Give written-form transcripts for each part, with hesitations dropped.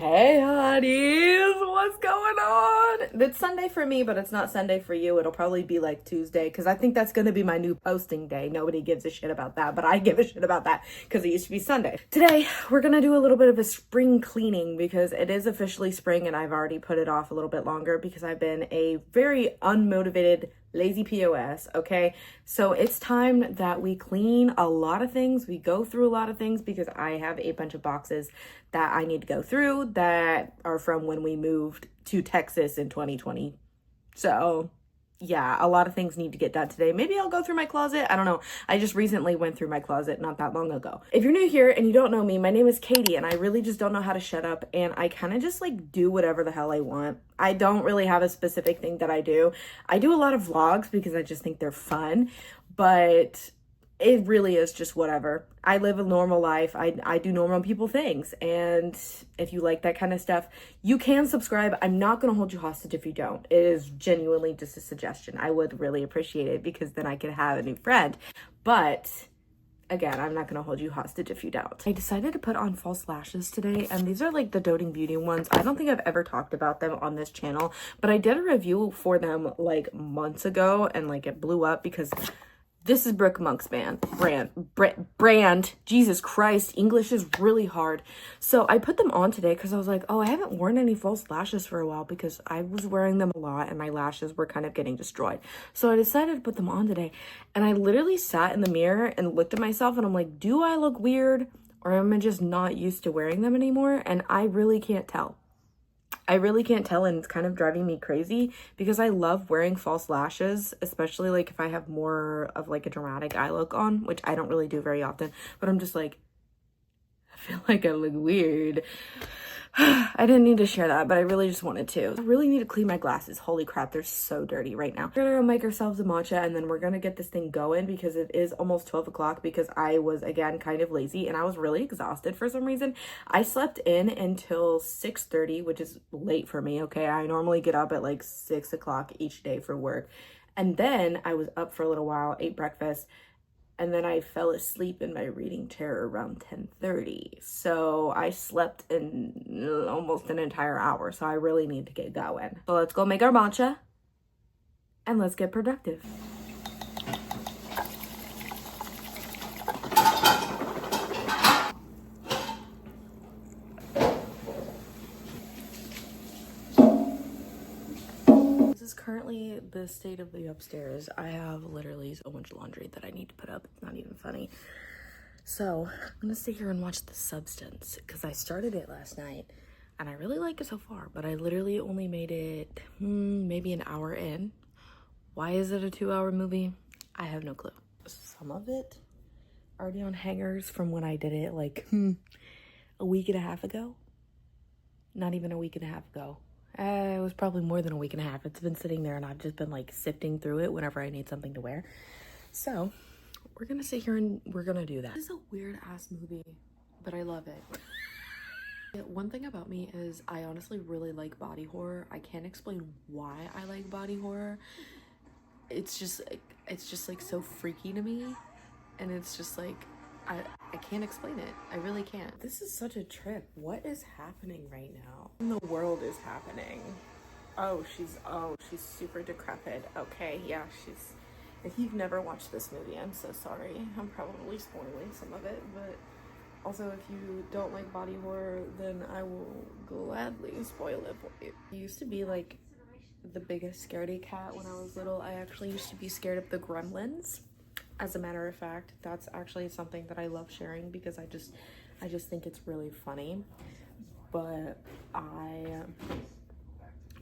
Hey hotties, what's going on? It's Sunday for me, but it's not Sunday for you. It'll probably be like Tuesday because I think that's going to be my new posting day. Nobody gives a shit about that, but I give a shit about that because it used to be Sunday. Today, we're going to do a little bit of a spring cleaning because it is officially spring and I've already put it off a little bit longer because I've been a very unmotivated lazy POS, okay? So it's time that we clean a lot of things. We go through a lot of things because I have a bunch of boxes that I need to go through that are from when we moved to Texas in 2020. So yeah, a lot of things need to get done today. Maybe I'll go through my closet. I don't know. I just recently went through my closet not that long ago. If you're new here and you don't know me, my name is Katie and I really just don't know how to shut up and I kind of just like do whatever the hell I want. I don't really have a specific thing that I do. I do a lot of vlogs because I just think they're fun, but it really is just whatever. I live a normal life. I do normal people things. And if you like that kind of stuff, you can subscribe. I'm not going to hold you hostage if you don't. It is genuinely just a suggestion. I would really appreciate it because then I could have a new friend. But again, I'm not going to hold you hostage if you don't. I decided to put on false lashes today, and these are like the Doting Beauty ones. I don't think I've ever talked about them on this channel, but I did a review for them like months ago and like it blew up because this is Brick Monk's brand. Jesus Christ, English is really hard. So I put them on today because I was like, oh, I haven't worn any false lashes for a while because I was wearing them a lot and my lashes were kind of getting destroyed. So I decided to put them on today and I literally sat in the mirror and looked at myself and I'm like, do I look weird or am I just not used to wearing them anymore? And I really can't tell. I really can't tell and it's kind of driving me crazy because I love wearing false lashes, especially like if I have more of like a dramatic eye look on, which I don't really do very often, but I'm just like, I feel like I look weird. I didn't need to share that, but I really just wanted to. I really need to clean my glasses. Holy crap, they're so dirty right now. We're gonna go make ourselves a matcha and then we're gonna get this thing going because it is almost 12 o'clock because I was, again, kind of lazy and I was really exhausted for some reason. I slept in until 6:30, which is late for me, okay? I normally get up at like 6 o'clock each day for work. And then I was up for a little while, ate breakfast, and then I fell asleep in my reading chair around 10:30. So I slept in almost an entire hour. So I really need to get going. So let's go make our matcha and let's get productive. This is currently the state of the upstairs. I have literally so much laundry that I need to put up. It's not even funny. So I'm gonna sit here and watch The Substance because I started it last night and I really like it so far, but I literally only made it maybe an hour in. Why is it a 2-hour movie? I have no clue. Some of it already on hangers from when I did it like a week and a half ago. Not even a week and a half ago. It was probably more than a week and a half. It's been sitting there and I've just been like sifting through it whenever I need something to wear. So we're gonna sit here and we're gonna do that. This is a weird ass movie, but I love it. Yeah, one thing about me is I honestly really like body horror. I can't explain why I like body horror. It's just like so freaky to me. And it's just like, I can't explain it. I really can't. This is such a trip. What is happening right now? In the world is happening. Oh, she's super decrepit. Okay, yeah, if you've never watched this movie, I'm so sorry. I'm probably spoiling some of it, but also if you don't like body horror, then I will gladly spoil it for you. I used to be like the biggest scaredy cat when I was little. I actually used to be scared of the gremlins. As a matter of fact, that's actually something that I love sharing because I just think it's really funny. But I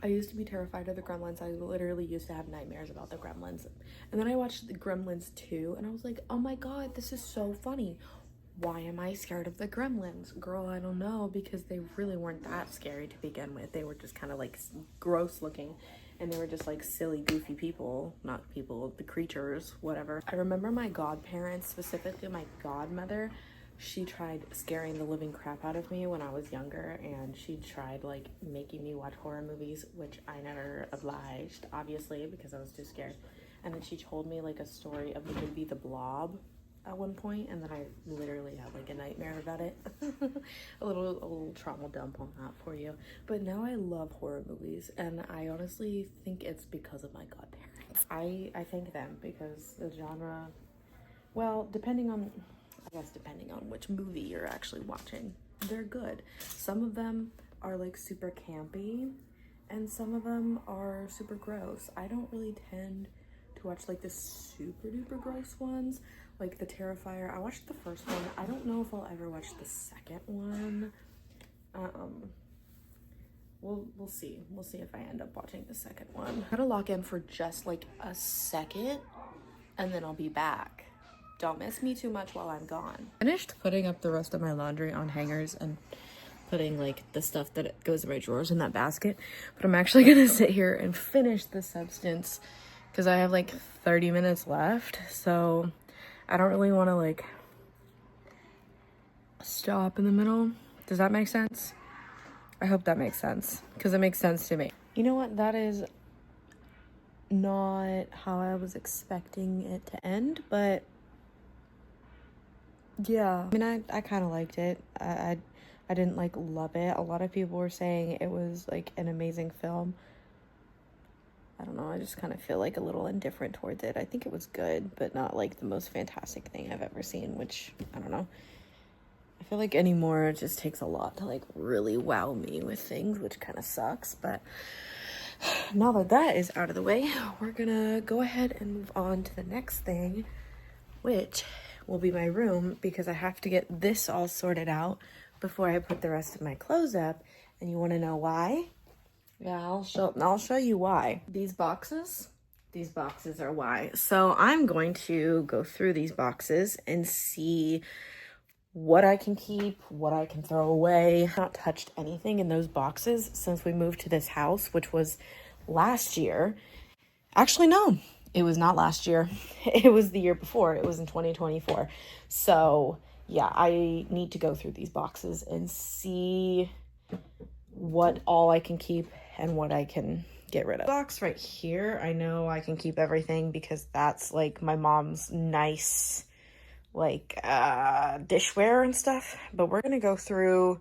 used to be terrified of the gremlins. I literally used to have nightmares about the gremlins. And then I watched the Gremlins 2 and I was like, oh my god, this is so funny. Why am I scared of the gremlins? Girl, I don't know, because they really weren't that scary to begin with. They were just kind of like gross looking and they were just like silly, goofy people. Not people, the creatures, whatever. I remember my godparents, specifically my godmother, she tried scaring the living crap out of me when I was younger, and she tried like making me watch horror movies, which I never obliged, obviously, because I was too scared. And then she told me like a story of the movie The Blob. at one point, and then I literally had like a nightmare about it. a little trauma dump on that for you. But now I love horror movies, and I honestly think it's because of my godparents. I thank them because the genre, well, depending on which movie you're actually watching, they're good. Some of them are like super campy, and some of them are super gross. I don't really tend to watch like the super duper gross ones, like the Terrifier. I watched the first one. I don't know if I'll ever watch the second one. We'll see. We'll see if I end up watching the second one. I'm gonna lock in for just like a second, and then I'll be back. Don't miss me too much while I'm gone. Finished putting up the rest of my laundry on hangers and putting like the stuff that goes in my drawers in that basket, but I'm actually gonna sit here and finish the substance because I have like 30 minutes left, so I don't really want to like stop in the middle. Does that make sense? I hope that makes sense, because it makes sense to me. You know what? That is not how I was expecting it to end, but yeah. I mean, I kind of liked it. I didn't like love it. A lot of people were saying it was like an amazing film. I don't know, I just kind of feel like a little indifferent towards it. I think it was good, but not like the most fantastic thing I've ever seen, which, I don't know. I feel like anymore it just takes a lot to like really wow me with things, which kind of sucks. But now that that is out of the way, we're gonna go ahead and move on to the next thing, which will be my room, because I have to get this all sorted out before I put the rest of my clothes up. And you want to know why? Yeah, I'll show you why. These boxes are why. So I'm going to go through these boxes and see what I can keep, what I can throw away. I've not touched anything in those boxes since we moved to this house, which was last year. Actually, no, it was not last year. It was the year before. It was in 2024. So yeah, I need to go through these boxes and see what all I can keep and what I can get rid of. Box right here, I know I can keep everything because that's like my mom's nice like dishware and stuff, but we're gonna go through.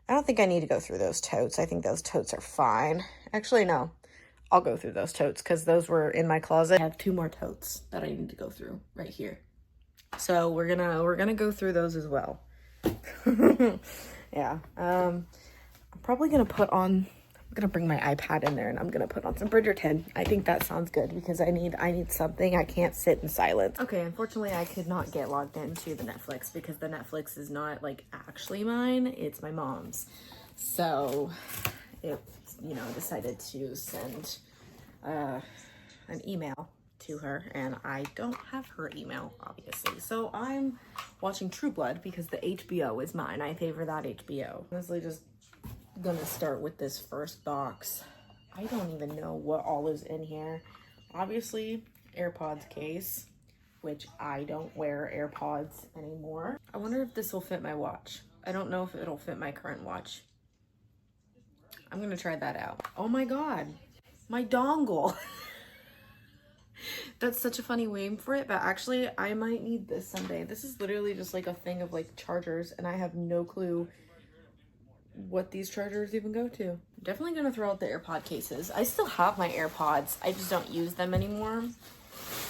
I don't think I need to go through those totes. I think those totes are fine. Actually, no, I'll go through those totes because those were in my closet. I have 2 more totes that I need to go through right here, so we're gonna go through those as well. Yeah. I'm probably gonna I'm gonna bring my iPad in there and I'm gonna put on some Bridgerton. I think that sounds good because I need something. I can't sit in silence. Okay, unfortunately I could not get logged into the Netflix because the Netflix is not like actually mine, it's my mom's. So it, decided to send an email to her, and I don't have her email obviously. So I'm watching True Blood because the HBO is mine. I favor that HBO. Honestly, just gonna start with this first box. I don't even know what all is in here. Obviously, AirPods case, which I don't wear AirPods anymore. I wonder if this will fit my watch. I don't know if it'll fit my current watch. I'm gonna try that out. Oh my god, my dongle. That's such a funny name for it, but actually I might need this someday. This is literally just like a thing of like chargers, and I have no clue what these chargers even go to. Definitely gonna throw out the AirPod cases. I still have my AirPods, I just don't use them anymore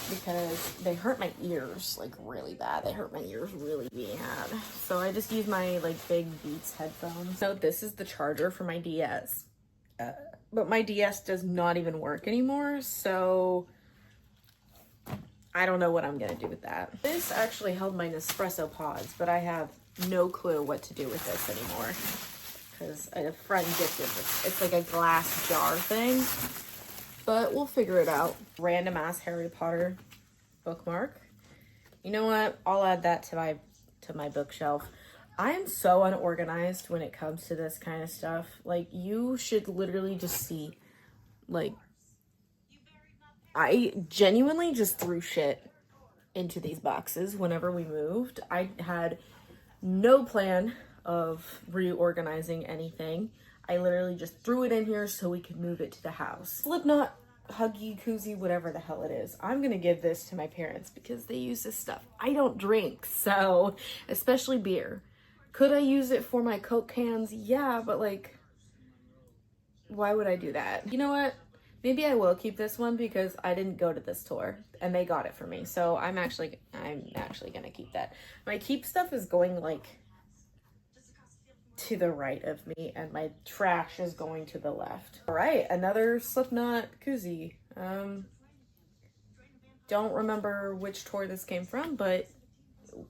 because they hurt my ears like really bad. They hurt my ears really bad. So I just use my like big Beats headphones. So this is the charger for my DS. But my DS does not even work anymore, so I don't know what I'm gonna do with that. This actually held my Nespresso pods, but I have no clue what to do with this anymore because a friend gifted this. It's like a glass jar thing, but we'll figure it out. Random ass Harry Potter bookmark. You know what? I'll add that to my bookshelf. I am so unorganized when it comes to this kind of stuff. Like, you should literally just see, like, I genuinely just threw shit into these boxes whenever we moved. I had no plan of reorganizing anything. I literally just threw it in here so we could move it to the house. Slipknot Huggy, koozie, whatever the hell it is. I'm gonna give this to my parents because they use this stuff. I don't drink, so, especially beer. Could I use it for my Coke cans? Yeah, but like, why would I do that? You know what? Maybe I will keep this one because I didn't go to this tour and they got it for me. So I'm actually gonna keep that. My keep stuff is going like to the right of me and my trash is going to the left. All right, another Slipknot koozie. Don't remember which tour this came from, but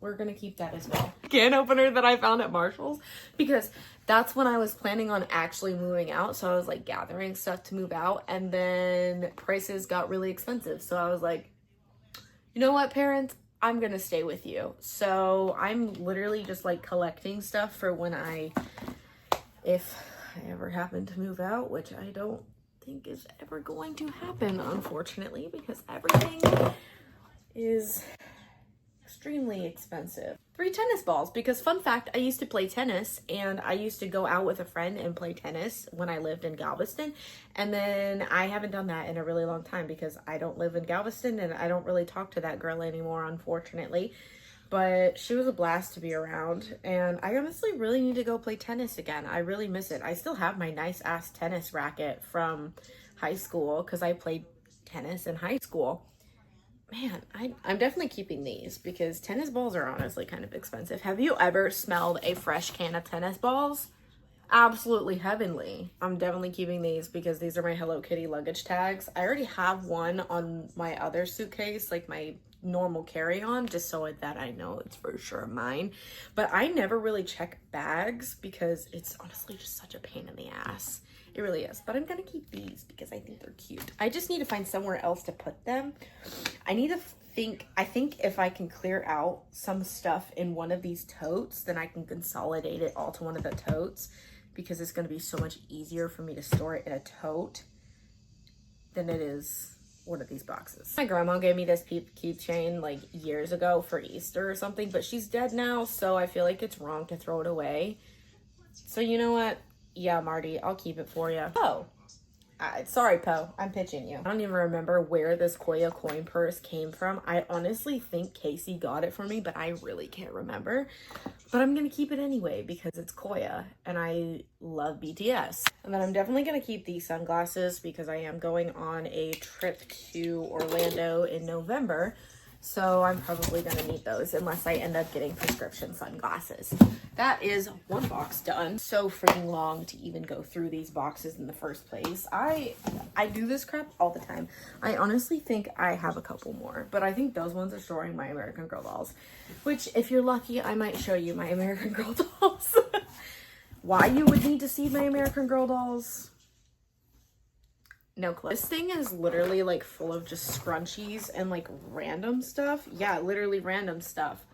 we're gonna keep that as well. Can opener that I found at Marshall's because that's when I was planning on actually moving out. So I was like gathering stuff to move out and then prices got really expensive. So I was like, you know what, parents? I'm gonna stay with you. So I'm literally just like collecting stuff for when if I ever happen to move out, which I don't think is ever going to happen, unfortunately, because everything is extremely expensive. 3 tennis balls, because fun fact, I used to play tennis and I used to go out with a friend and play tennis when I lived in Galveston, and then I haven't done that in a really long time because I don't live in Galveston and I don't really talk to that girl anymore, unfortunately. But she was a blast to be around and I honestly really need to go play tennis again. I really miss it. I still have my nice ass tennis racket from high school because I played tennis in high school. Man, I'm definitely keeping these because tennis balls are honestly kind of expensive. Have you ever smelled a fresh can of tennis balls? Absolutely heavenly. I'm definitely keeping these because these are my Hello Kitty luggage tags. I already have one on my other suitcase, like my normal carry-on, just so that I know it's for sure mine. But I never really check bags because it's honestly just such a pain in the ass. It really is. But I'm gonna keep these because I think they're cute. I just need to find somewhere else to put them. I need to I think if I can clear out some stuff in one of these totes, then I can consolidate it all to one of the totes because it's gonna be so much easier for me to store it in a tote than it is one of these boxes. My grandma gave me this keychain like years ago for Easter or something, but she's dead now, so I feel like it's wrong to throw it away. So you know what? Yeah, Marty, I'll keep it for you. Oh, sorry, Poe. I'm pitching you. I don't even remember where this Koya coin purse came from. I honestly think Casey got it for me, but I really can't remember. But I'm going to keep it anyway because it's Koya and I love BTS. And then I'm definitely going to keep these sunglasses because I am going on a trip to Orlando in November. So I'm probably going to need those unless I end up getting prescription sunglasses. That is one box done. So freaking long to even go through these boxes in the first place. I do this crap all the time. I honestly think I have a couple more, but I think those ones are storing my American Girl dolls, which if you're lucky, I might show you my American Girl dolls. Why you would need to see my American Girl dolls? No clue. This thing is literally like full of just scrunchies and like random stuff. Yeah, literally random stuff.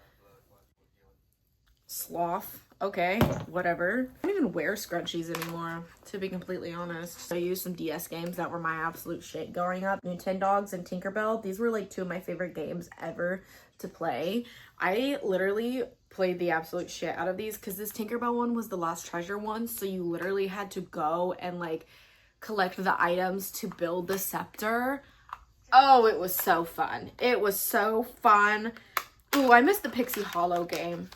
Sloth. Okay, whatever. I don't even wear scrunchies anymore, to be completely honest. I used some DS games that were my absolute shit growing up. Nintendogs and Tinkerbell. These were like 2 of my favorite games ever to play. I literally played the absolute shit out of these because this Tinkerbell one was the Lost Treasure one. So you literally had to go and like collect the items to build the scepter. Oh, it was so fun. It was so fun. Ooh, I missed the Pixie Hollow game.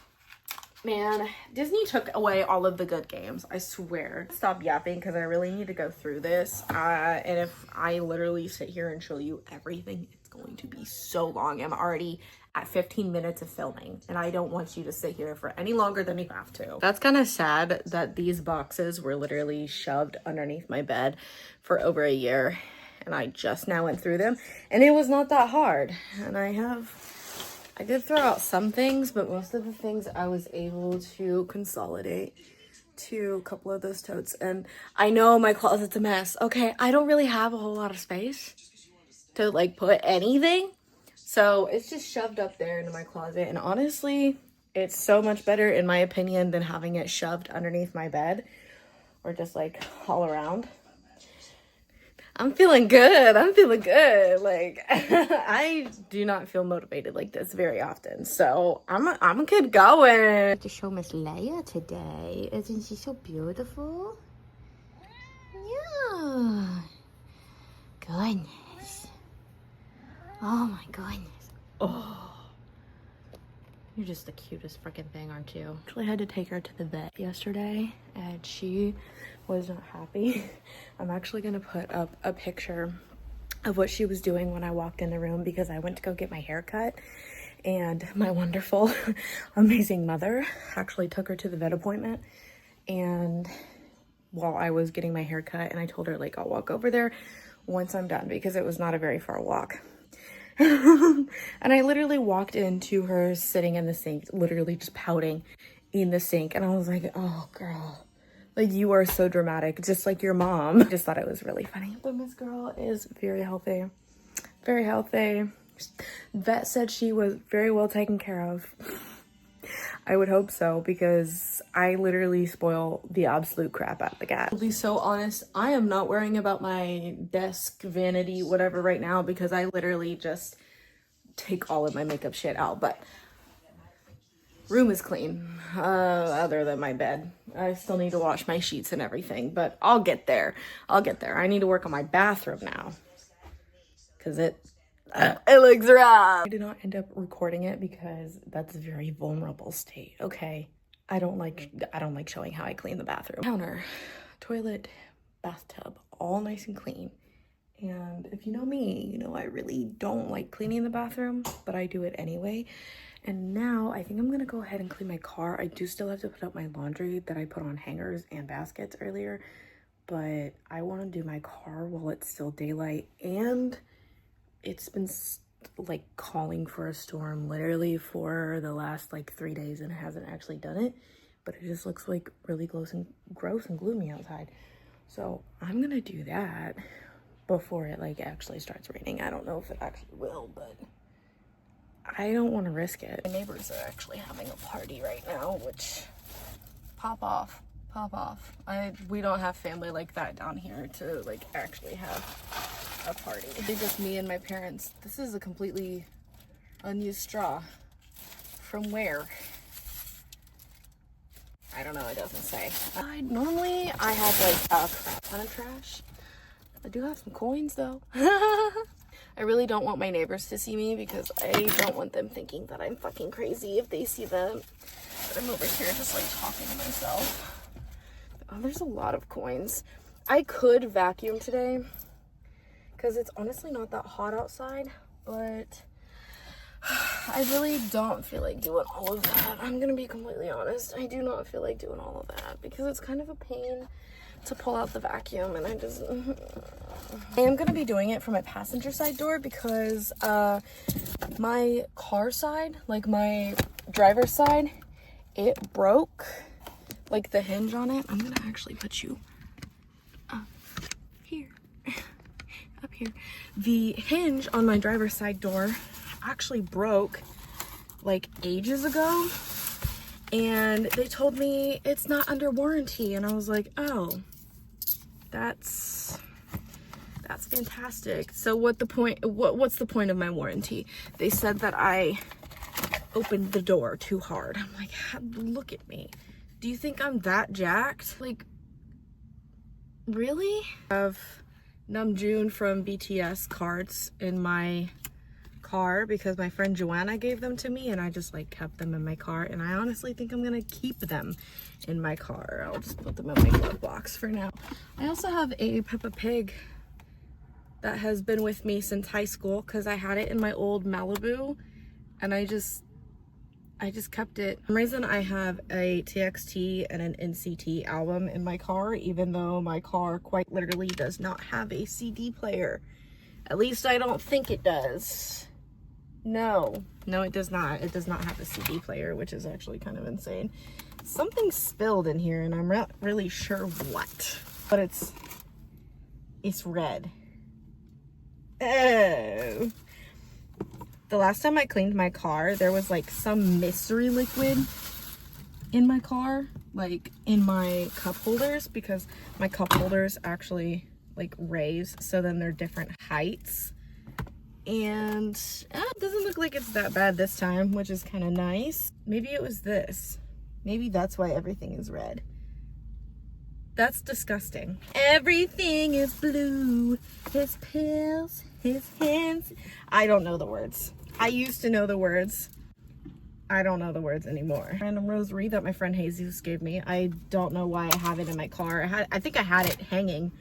Man, Disney took away all of the good games, I swear. Stop yapping because I really need to go through this. And if I literally sit here and show you everything, it's going to be so long. I'm already at 15 minutes of filming and I don't want you to sit here for any longer than you have to. That's kind of sad that these boxes were literally shoved underneath my bed for over a year and I just now went through them and it was not that hard. And I did throw out some things, but most of the things I was able to consolidate to a couple of those totes. And I know my closet's a mess. Okay, I don't really have a whole lot of space to like put anything. So it's just shoved up there into my closet. And honestly, it's so much better in my opinion than having it shoved underneath my bed or just like all around. I'm feeling good. I'm feeling good. Like, I do not feel motivated like this very often. So I'm gonna keep going. To show Miss Leia today. Isn't she so beautiful? Yeah. Good. Oh, you're just the cutest freaking thing, aren't you? Actually had to take her to the vet yesterday and she was not happy. I'm actually gonna put up a picture of what she was doing when I walked in the room because I went to go get my hair cut and my wonderful, amazing mother actually took her to the vet appointment. And while I was getting my hair cut, and I told her like, I'll walk over there once I'm done because it was not a very far walk. And I literally walked into her sitting in the sink, literally just pouting in the sink. And I was like, oh girl, like you are so dramatic, just like your mom. I just thought it was really funny. But Miss Girl is very healthy, very healthy. Vet said she was very well taken care of. I would hope so because I literally spoil the absolute crap out of the cat. I'll be so honest, I am not worrying about my desk, vanity, whatever right now because I literally just take all of my makeup shit out. But room is clean, other than my bed. I still need to wash my sheets and everything, but I'll get there. I'll get there. I need to work on my bathroom now because it looks rough. I did not end up recording it because that's a very vulnerable state. Okay, I don't like showing how I clean the bathroom. Counter, toilet, bathtub, all nice and clean. And if you know me, you know I really don't like cleaning the bathroom, but I do it anyway. And now I think I'm gonna go ahead and clean my car. I do still have to put up my laundry that I put on hangers and baskets earlier, but I want to do my car while it's still daylight. And it's been like calling for a storm literally for the last like 3 days and it hasn't actually done it, but it just looks like really gross and gloomy outside. So I'm gonna do that before it like actually starts raining. I don't know if it actually will, but I don't want to risk it. My neighbors are actually having a party right now, which pop off. We don't have family like that down here to like actually have a party. It's just me and my parents. This is a completely unused straw. From where? I don't know, it doesn't say. Normally I have like a crap ton of trash. I do have some coins though. I really don't want my neighbors to see me because I don't want them thinking that I'm fucking crazy if they see them. But I'm over here just like talking to myself. Oh, there's a lot of coins. I could vacuum today because it's honestly not that hot outside, but I really don't feel like doing all of that. I'm gonna be completely honest. I do not feel like doing all of that because it's kind of a pain to pull out the vacuum, and I am gonna be doing it for my passenger side door because my car side, like my driver's side, it broke, like the hinge on it. I'm gonna actually put you up here. Up here. The hinge on my driver's side door actually broke like ages ago, and they told me it's not under warranty, and I was like, oh, that's fantastic. So what's the point of my warranty? They said that I opened the door too hard. I'm like, look at me. Do you think I'm that jacked? Like, really? I have Namjoon from BTS cards in my car because my friend Joanna gave them to me, and I just like kept them in my car, and I honestly think I'm gonna keep them in my car. I'll just put them in my glove box for now. I also have a Peppa Pig that has been with me since high school because I had it in my old Malibu, and I just kept it. For some reason I have a TXT and an NCT album in my car, even though my car quite literally does not have a CD player. At least I don't think it does. No, it does not. It does not have a CD player, which is actually kind of insane. Something spilled in here, and I'm not really sure what, but it's red. Oh. The last time I cleaned my car, there was like some mystery liquid in my car, like in my cup holders, because my cup holders actually like raise, so then they're different heights. And it doesn't look like it's that bad this time, which is kind of nice. Maybe it was this. Maybe that's why everything is red. That's disgusting. Everything is blue. His pills, his hands. I don't know the words. I used to know the words. I don't know the words anymore. Random rosary that my friend Jesus gave me. I don't know why I have it in my car. I think I had it hanging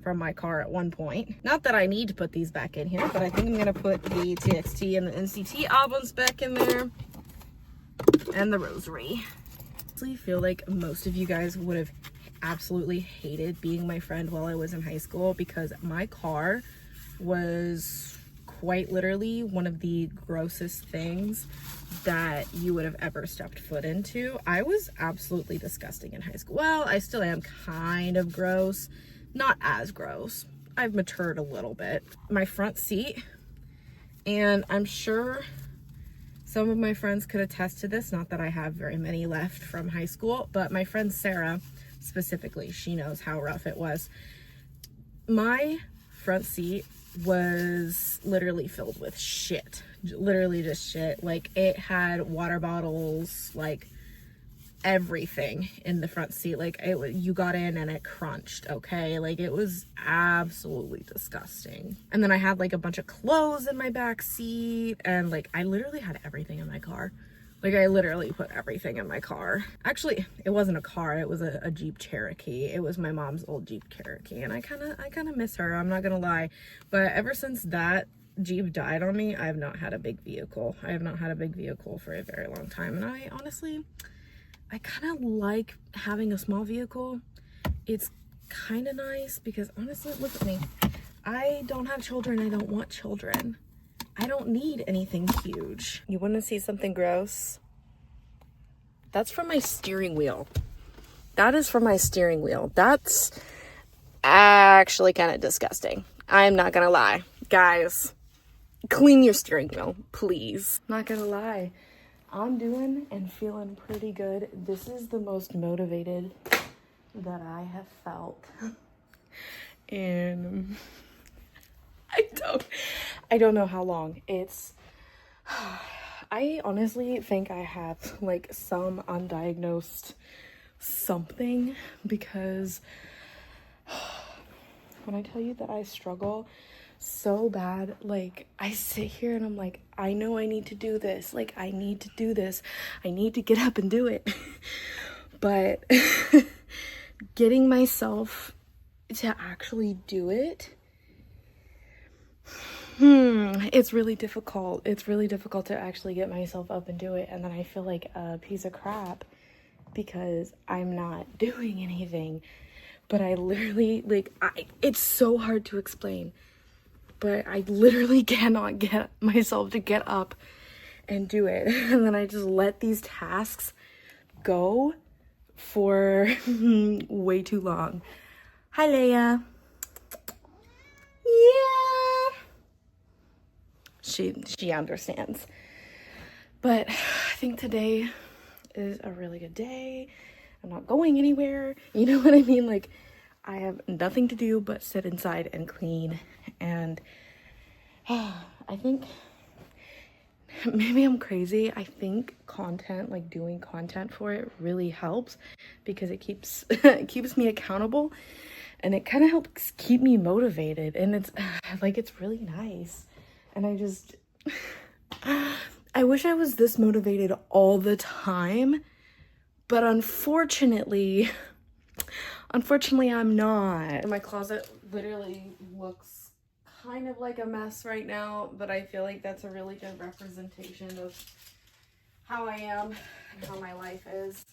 from my car at one point. Not that I need to put these back in here, but I think I'm gonna put the TXT and the NCT albums back in there. And the rosary. I honestly feel like most of you guys would have absolutely hated being my friend while I was in high school, because my car was quite literally one of the grossest things that you would have ever stepped foot into. I was absolutely disgusting in high school. Well, I still am kind of gross, not as gross. I've matured a little bit. My front seat, and I'm sure some of my friends could attest to this, not that I have very many left from high school, but my friend Sarah specifically, she knows how rough it was. My front seat was literally filled with shit, literally just shit. Like, it had water bottles, like everything in the front seat. Like, you got in and it crunched, okay? Like, it was absolutely disgusting. And then I had like a bunch of clothes in my back seat, and like I literally had everything in my car. Like, I literally put everything in my car. Actually, it wasn't a car, it was a Jeep Cherokee. It was my mom's old Jeep Cherokee, and I kind of miss her, I'm not gonna lie. But ever since that Jeep died on me, I have not had a big vehicle. I have not had a big vehicle for a very long time, and I honestly, I kind of like having a small vehicle. It's kind of nice because, honestly, look at me. I don't have children, I don't want children. I don't need anything huge. You want to see something gross? That's from my steering wheel. That is from my steering wheel. That's actually kind of disgusting. I'm not gonna lie. Guys, clean your steering wheel, please. Not gonna lie. I'm doing and feeling pretty good. This is the most motivated that I have felt. And I don't know how long. I honestly think I have like some undiagnosed something, because when I tell you that I struggle so bad, like, I sit here and I'm like, I know I need to do this. Like, I need to do this. I need to get up and do it. But getting myself to actually do it, it's really difficult. It's really difficult to actually get myself up and do it. And then I feel like a piece of crap because I'm not doing anything. But I literally, like, it's so hard to explain, but I literally cannot get myself to get up and do it. And then I just let these tasks go for way too long. Hi, Leia. Yeah. She understands. But I think today is a really good day. I'm not going anywhere. You know what I mean? Like, I have nothing to do but sit inside and clean. And I think maybe I'm crazy. I think content, like doing content for it, really helps because it keeps it keeps me accountable, and it kind of helps keep me motivated. And it's like, it's really nice. And I wish I was this motivated all the time, but unfortunately I'm not. My closet literally looks kind of like a mess right now, but I feel like that's a really good representation of how I am and how my life is.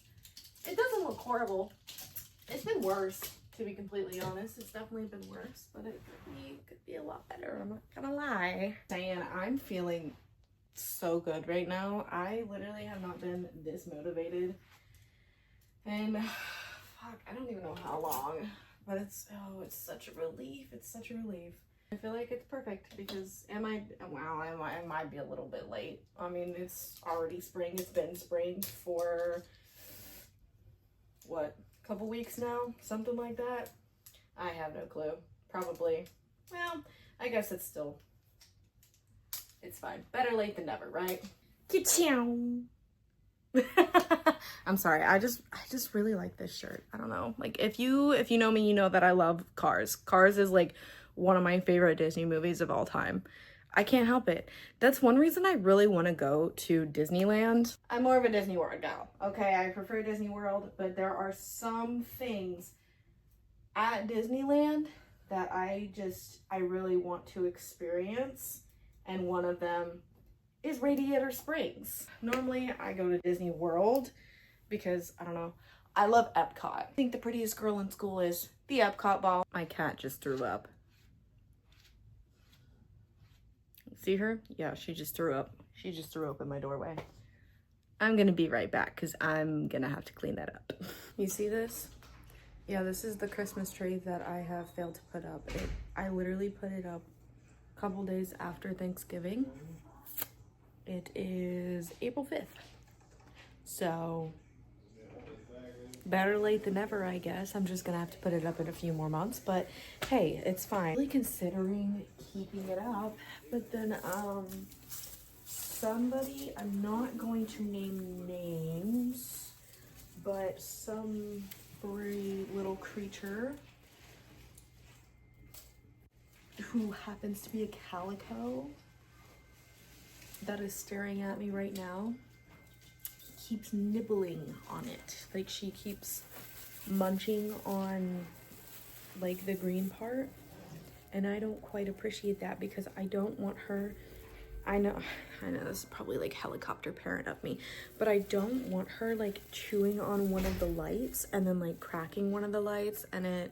It doesn't look horrible. It's been worse, to be completely honest. It's definitely been worse, but it could be a lot better. I'm not gonna lie. Saying I'm feeling so good right now. I literally have not been this motivated, and fuck, I don't even know how long, but it's such a relief. It's such a relief. I feel like it's perfect because I might be a little bit late. I mean, it's already spring. It's been spring for what, a couple weeks now, something like that. I have no clue. Probably. Well, I guess it's fine. Better late than never, right? Ka-chow. I'm sorry. I just really like this shirt. I don't know. Like, if you know me, you know that I love Cars. Cars is like one of my favorite Disney movies of all time. I can't help it. That's one reason I really want to go to Disneyland. I'm more of a Disney World gal. Okay, I prefer Disney World, but there are some things at Disneyland that I really want to experience. And one of them is Radiator Springs. Normally I go to Disney World because, I don't know, I love Epcot. I think the prettiest girl in school is the Epcot ball. My cat just threw up. See her? Yeah, she just threw up. She just threw up in my doorway. I'm gonna be right back because I'm gonna have to clean that up. You see this? Yeah, this is the Christmas tree that I have failed to put up. I literally put it up a couple days after Thanksgiving. It is April 5th. So, better late than never, I guess. I'm just gonna have to put it up in a few more months, but hey, it's fine. I'm really considering keeping it up, but then somebody, I'm not going to name names, but some furry little creature who happens to be a calico that is staring at me right now keeps nibbling on it. Like, she keeps munching on like the green part, and I don't quite appreciate that because I don't want her, I know this is probably like helicopter parent of me, but I don't want her like chewing on one of the lights and then like cracking one of the lights and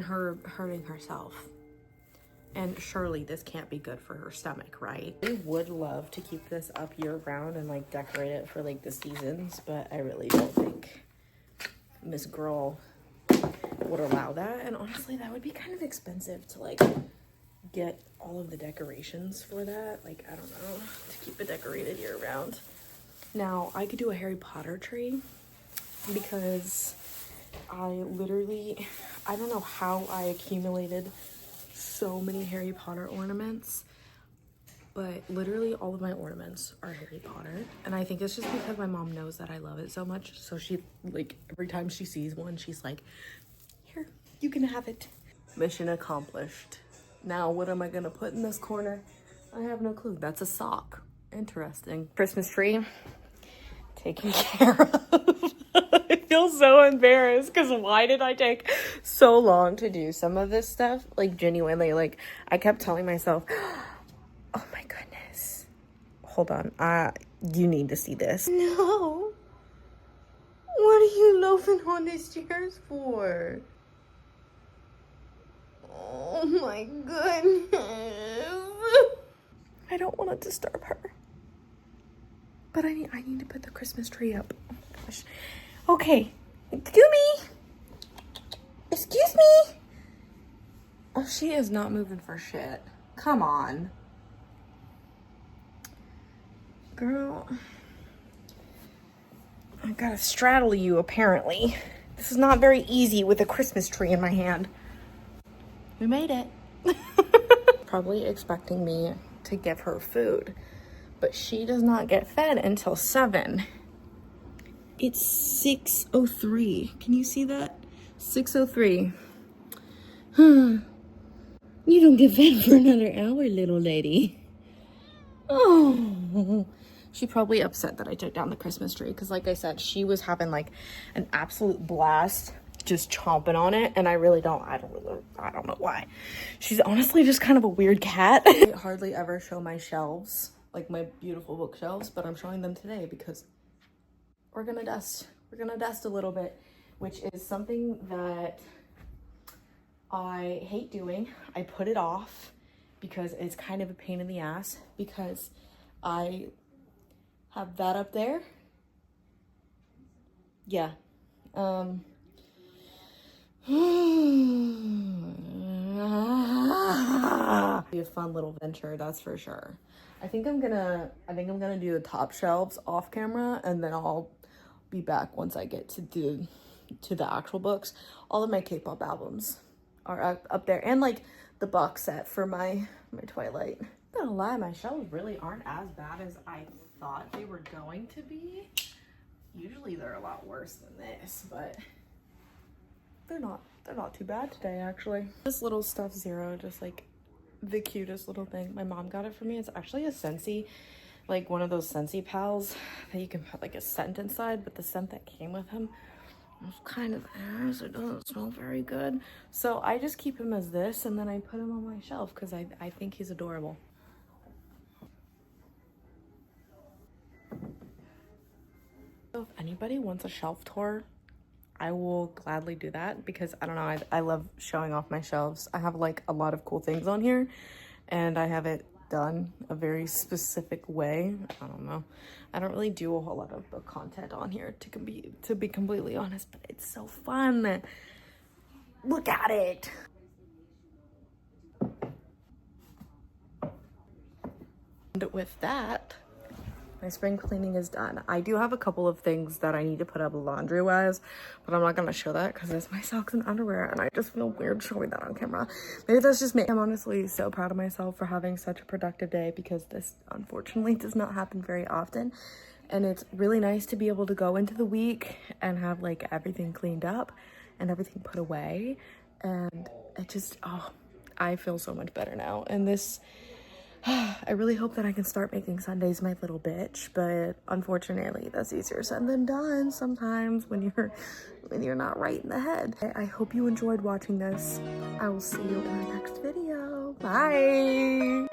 her hurting herself. And surely this can't be good for her stomach, right? I would love to keep this up year round and like decorate it for like the seasons, but I really don't think Miss Girl would allow that. And honestly, that would be kind of expensive to like get all of the decorations for that. Like, I don't know, to keep it decorated year round. Now, I could do a Harry Potter tree because I don't know how I accumulated so many Harry Potter ornaments, but literally all of my ornaments are Harry Potter. And I think it's just because my mom knows that I love it so much. So she, like, every time she sees one, she's like, here, you can have it. Mission accomplished. Now, what am I gonna put in this corner? I have no clue. That's a sock. Interesting. Christmas tree taken care of. I feel so embarrassed because why did I take so long to do some of this stuff? Like, genuinely, like, I kept telling myself, oh my goodness. Hold on. You need to see this. No. What are you loafing on these chairs for? Oh my goodness. I don't want to disturb her. But I need to put the Christmas tree up. Oh my gosh. Okay. Excuse me. Excuse me. Oh, she is not moving for shit. Come on. Girl. I gotta straddle you, apparently. This is not very easy with a Christmas tree in my hand. We made it. Probably expecting me to give her food, but she does not get fed until 7. It's 6:03. Can you see that? 6:03. You don't get fed for another hour, little lady. Oh. She probably upset that I took down the Christmas tree because, like I said, she was having like an absolute blast just chomping on it, and I don't know why. She's honestly just kind of a weird cat. I hardly ever show my shelves, like my beautiful bookshelves, but I'm showing them today because we're gonna dust a little bit, which is something that I hate doing. I put it off because it's kind of a pain in the ass because I have that up there. Yeah. Be a fun little venture, that's for sure. I think I'm gonna do the top shelves off camera, and then I'll be back once I get to the actual books. All of my K-pop albums are up there, and like the box set for my Twilight. I'm not gonna lie, my shelves really aren't as bad as I thought they were going to be. Usually they're a lot worse than this, but they're not too bad today, actually. This little stuffed Zero just like the cutest little thing. My mom got it for me. It's actually a Scentsy, like one of those Scentsy pals that you can put like a scent inside, but the scent that came with him was kind of ass. It doesn't smell very good. So I just keep him as this, and then I put him on my shelf because I think he's adorable. So if anybody wants a shelf tour, I will gladly do that because I don't know, I love showing off my shelves. I have like a lot of cool things on here and I have it done a very specific way. I don't know. I don't really do a whole lot of book content on here to be completely honest, but it's so fun. Look at it. And with that, my spring cleaning is done. I do have a couple of things that I need to put up laundry-wise, but I'm not gonna show that because it's my socks and underwear, and I just feel weird showing that on camera. Maybe that's just me. I'm honestly so proud of myself for having such a productive day because this unfortunately does not happen very often. And it's really nice to be able to go into the week and have like everything cleaned up and everything put away. And it just, oh, I feel so much better now. And this, I really hope that I can start making Sundays my little bitch, but unfortunately that's easier said than done sometimes when you're not right in the head. I hope you enjoyed watching this. I will see you in the next video. Bye.